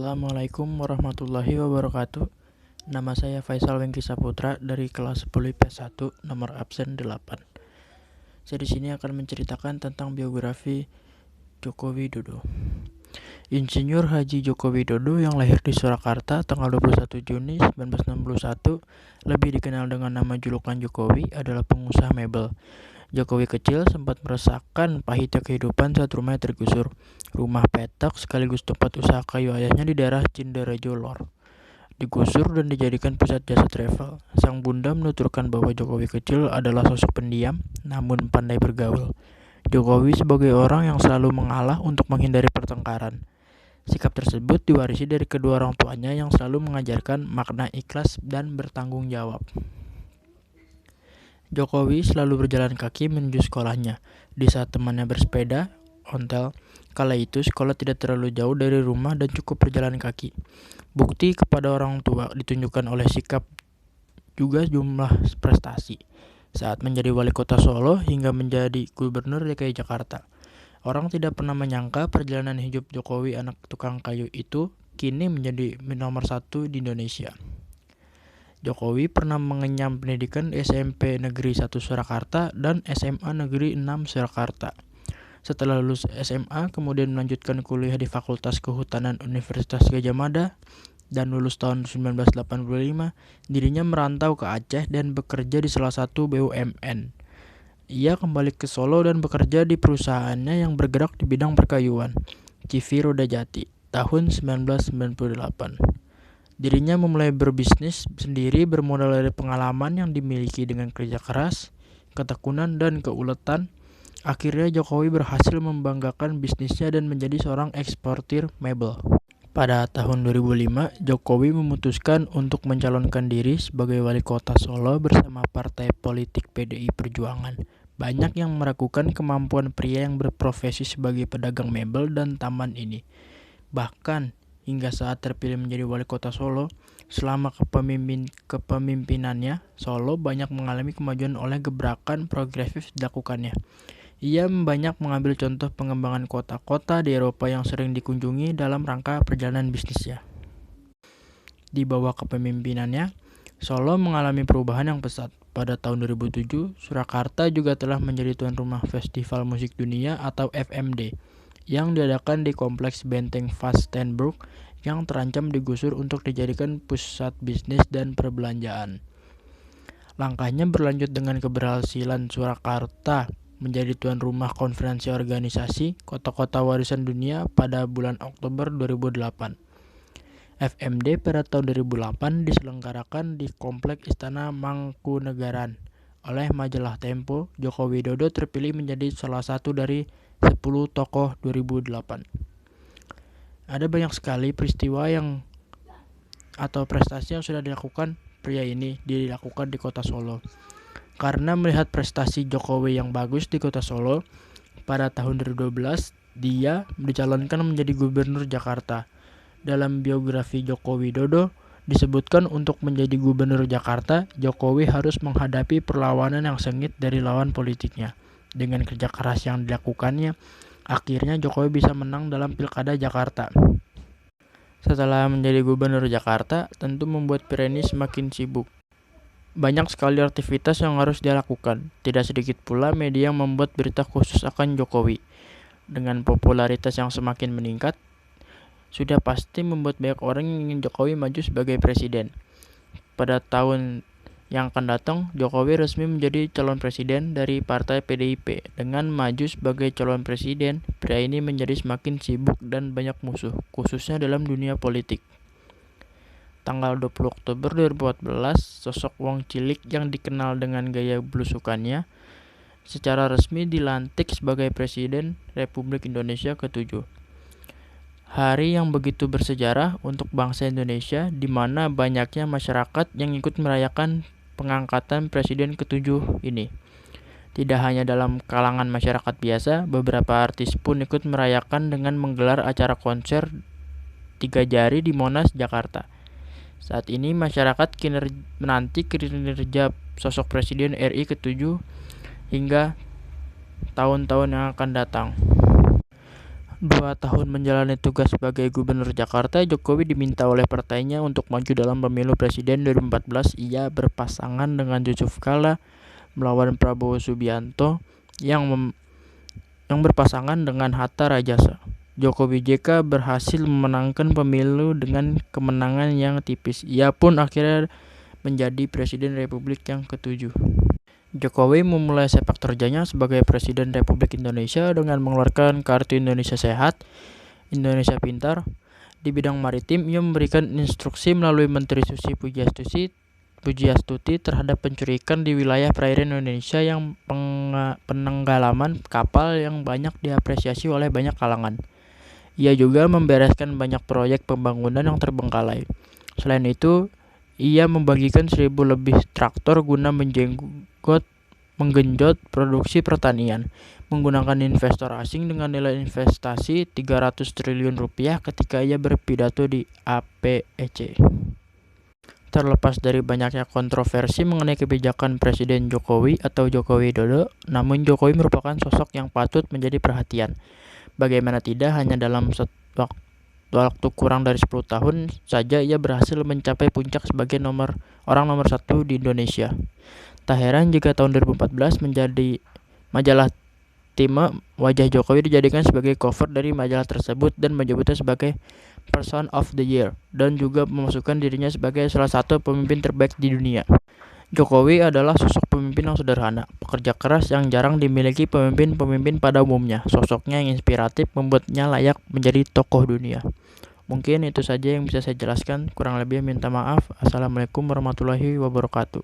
Assalamualaikum warahmatullahi wabarakatuh. Nama saya Faisal Wengki Saputra dari kelas 10 IPS 1, nomor absen 8. Saya di sini akan menceritakan tentang biografi Joko Widodo. Insinyur Haji Joko Widodo yang lahir di Surakarta tanggal 21 Juni 1961, lebih dikenal dengan nama julukan Jokowi, adalah pengusaha mebel. Jokowi kecil sempat merasakan pahitnya kehidupan saat rumahnya tergusur. Rumah petak sekaligus tempat usaha kayu ayahnya di daerah Cinderejo Lor digusur dan dijadikan pusat jasa travel. Sang bunda menuturkan bahwa Jokowi kecil adalah sosok pendiam namun pandai bergaul. Jokowi sebagai orang yang selalu mengalah untuk menghindari pertengkaran. Sikap tersebut diwarisi dari kedua orang tuanya yang selalu mengajarkan makna ikhlas dan bertanggung jawab. Jokowi selalu berjalan kaki menuju sekolahnya. Di saat temannya bersepeda ontel, kala itu sekolah tidak terlalu jauh dari rumah dan cukup berjalan kaki. Bukti kepada orang tua ditunjukkan oleh sikap juga jumlah prestasi. Saat menjadi wali kota Solo hingga menjadi gubernur DKI Jakarta. Orang tidak pernah menyangka perjalanan hidup Jokowi anak tukang kayu itu kini menjadi nomor 1 di Indonesia. Jokowi pernah mengenyam pendidikan SMP Negeri 1 Surakarta dan SMA Negeri 6 Surakarta. Setelah lulus SMA, kemudian melanjutkan kuliah di Fakultas Kehutanan Universitas Gadjah Mada dan lulus tahun 1985, dirinya merantau ke Aceh dan bekerja di salah satu BUMN. Ia kembali ke Solo dan bekerja di perusahaannya yang bergerak di bidang perkayuan, CV Roda Jati, tahun 1998. Dirinya memulai berbisnis sendiri bermodal dari pengalaman yang dimiliki dengan kerja keras, ketekunan, dan keuletan. Akhirnya Jokowi berhasil membanggakan bisnisnya dan menjadi seorang eksportir mebel. Pada tahun 2005, Jokowi memutuskan untuk mencalonkan diri sebagai wali kota Solo bersama partai politik PDI Perjuangan. Banyak yang meragukan kemampuan pria yang berprofesi sebagai pedagang mebel dan taman ini. Bahkan hingga saat terpilih menjadi wali kota Solo, selama kepemimpinannya, Solo banyak mengalami kemajuan oleh gebrakan progresif dilakukannya. Ia banyak mengambil contoh pengembangan kota-kota di Eropa yang sering dikunjungi dalam rangka perjalanan bisnisnya. Di bawah kepemimpinannya, Solo mengalami perubahan yang pesat. Pada tahun 2007, Surakarta juga telah menjadi tuan rumah Festival Musik Dunia atau FMD yang diadakan di Kompleks Benteng Vastenburg yang terancam digusur untuk dijadikan pusat bisnis dan perbelanjaan. Langkahnya berlanjut dengan keberhasilan Surakarta menjadi tuan rumah konferensi organisasi kota-kota warisan dunia pada bulan Oktober 2008. FMD pada tahun 2008 diselenggarakan di Kompleks Istana Mangkunegaran. Oleh majalah Tempo, Joko Widodo terpilih menjadi salah satu dari 10 tokoh 2008. Ada banyak sekali peristiwa atau prestasi yang sudah dilakukan pria ini dilakukan di kota Solo. Karena melihat prestasi Jokowi yang bagus di kota Solo, pada tahun 2012 dia dicalonkan menjadi gubernur Jakarta. Dalam biografi Joko Widodo disebutkan untuk menjadi gubernur Jakarta, Jokowi harus menghadapi perlawanan yang sengit dari lawan politiknya. Dengan kerja keras yang dilakukannya, akhirnya Jokowi bisa menang dalam Pilkada Jakarta. Setelah menjadi gubernur Jakarta, tentu membuat pria ini semakin sibuk. Banyak sekali aktivitas yang harus dia lakukan. Tidak sedikit pula media yang membuat berita khusus akan Jokowi. Dengan popularitas yang semakin meningkat, sudah pasti membuat banyak orang yang ingin Jokowi maju sebagai presiden. Pada tahun yang akan datang, Jokowi resmi menjadi calon presiden dari partai PDIP. Dengan maju sebagai calon presiden, pria ini menjadi semakin sibuk dan banyak musuh, khususnya dalam dunia politik. Tanggal 20 Oktober 2014, sosok Wong Cilik yang dikenal dengan gaya belusukannya secara resmi dilantik sebagai Presiden Republik Indonesia ke-7. Hari yang begitu bersejarah untuk bangsa Indonesia, di mana banyaknya masyarakat yang ikut merayakan pengangkatan Presiden ke-7 ini. Tidak hanya dalam kalangan masyarakat biasa, beberapa artis pun ikut merayakan dengan menggelar acara konser 3 jari di Monas, Jakarta. Saat ini masyarakat menanti kinerja sosok Presiden RI ke-7 hingga tahun-tahun yang akan datang. 2 tahun menjalani tugas sebagai Gubernur Jakarta, Jokowi diminta oleh partainya untuk maju dalam pemilu presiden 2014. Ia berpasangan dengan Yusuf Kala melawan Prabowo Subianto yang berpasangan dengan Hatta Rajasa. Jokowi JK berhasil memenangkan pemilu dengan kemenangan yang tipis. Ia pun akhirnya menjadi Presiden Republik yang ke-7. Jokowi memulai sepak terjangnya sebagai Presiden Republik Indonesia dengan mengeluarkan Kartu Indonesia Sehat, Indonesia Pintar. Di bidang maritim, ia memberikan instruksi melalui Menteri Susi Pujiastuti terhadap pencurian di wilayah perairan Indonesia yang penenggelaman kapal yang banyak diapresiasi oleh banyak kalangan. Ia juga membereskan banyak proyek pembangunan yang terbengkalai. Selain itu, ia membagikan 1.000 lebih traktor guna menggenjot produksi pertanian, menggunakan investor asing dengan nilai investasi 300 triliun rupiah ketika ia berpidato di APEC. Terlepas dari banyaknya kontroversi mengenai kebijakan Presiden Jokowi atau Joko Widodo, namun Jokowi merupakan sosok yang patut menjadi perhatian. Bagaimana tidak, hanya dalam waktu kurang dari 10 tahun saja ia berhasil mencapai puncak sebagai orang nomor 1 di Indonesia. Tak heran jika tahun 2014 menjadi majalah Time wajah Jokowi dijadikan sebagai cover dari majalah tersebut dan menyebutnya sebagai Person of the Year dan juga memasukkan dirinya sebagai salah satu pemimpin terbaik di dunia. Jokowi adalah sosok pemimpin yang sederhana, pekerja keras yang jarang dimiliki pemimpin-pemimpin pada umumnya. Sosoknya yang inspiratif membuatnya layak menjadi tokoh dunia. Mungkin itu saja yang bisa saya jelaskan, kurang lebih minta maaf. Assalamualaikum warahmatullahi wabarakatuh.